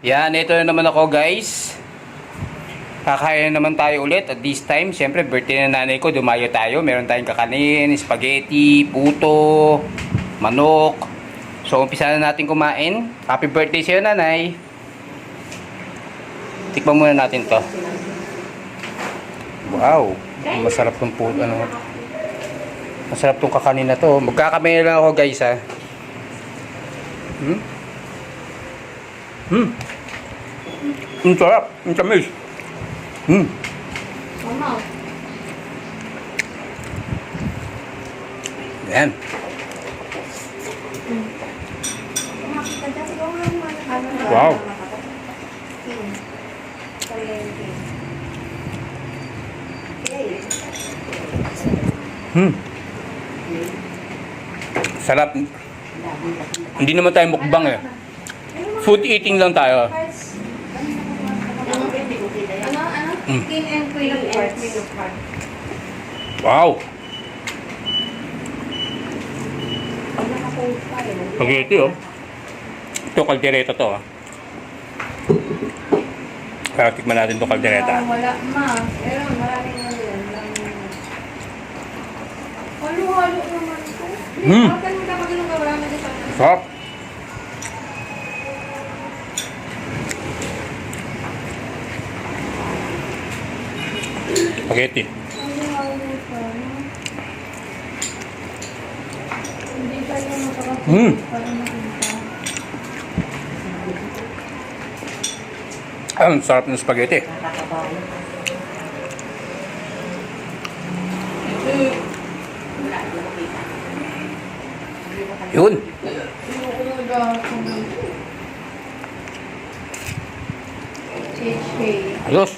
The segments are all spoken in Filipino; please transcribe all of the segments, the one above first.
Yan, ito na naman ako guys. Kakain na naman tayo ulit at this time, syempre birthday na nanay ko, dumayo tayo. Meron tayong kakanin, spaghetti, puto, manok. So umpisa na natin kumain. Happy birthday sa'yo nanay. Tikman muna natin to. Wow, masarap tong puto, ano. Masarap tong kakanin na to. Magkakamay lang ako guys ha. Ang sarap, ang tamis. Yan. Wow. Sarap. Hindi naman tayo mukbang eh. Food eating lang tayo. King and Queen of Hearts. Wow. Spaghetti oh. Ito kaldereta to ah. Para tikman natin ito kaldereta. Wala ma. Pero maraming ano yan. Halo-halo naman ito. Bakit mo kapag yung gawala mo dito? Sarap. Spaghetti. Hindi tayo makakapit para makita. Ang sarap ng spaghetti. Yun. Ayos.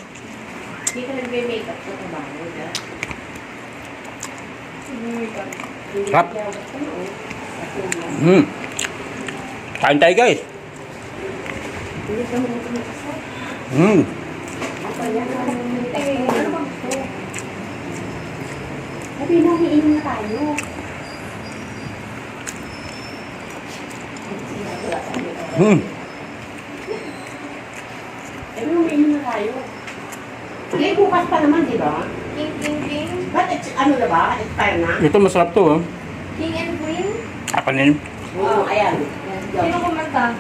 Hindi ka nagbe-makeup sa trabaho, diba? Sarap. Kain tayo guys. Sabi na, hiinom na tayo. Sabi mo, hiinom na tayo. Eh, bukas pa naman, di ba? King. Ba't, ano na ba? Expire na? Ito masarap to ah. King and Queen? Kapanin. Oo, ayan. Sino kumanta?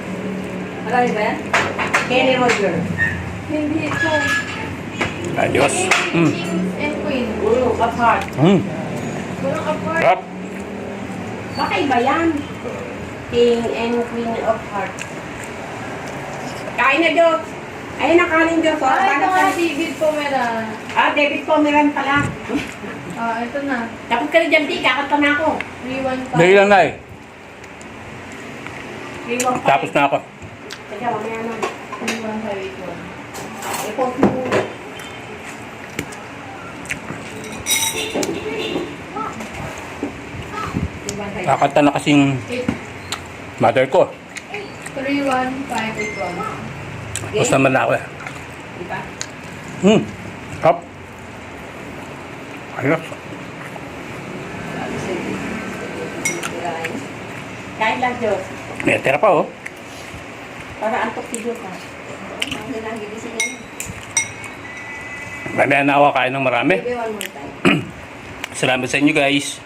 Marami ba yan? Kenny Roger. Hindi ito. Ayos. King and Queen. Of Heart. Puro kapor. Sarap. Baka iba yan. King and Queen of Heart. Kain na, Diyos. Ayun ang kanin, Diyos. Oh. Ay, ito Bakit nga, David Pomeran. David Pomeran pala. Ito na. Tapos ka na dyan, di. Kakanta na ako. 315. Dali lang na eh. 315. Tapos na ako. Teka, mamaya na. 31581. I-post mo. Kakanta na kasing mother ko. 31581. Tapos naman na ako eh. Diba? Sarap. Ayos. Kain lang, Diyos. May tira pa oh. Para antok si Diyos, ha? Hindi lang gigising yan. Mamaya na ako kain ng marami. Maybe one more time. Salamat sa inyo guys.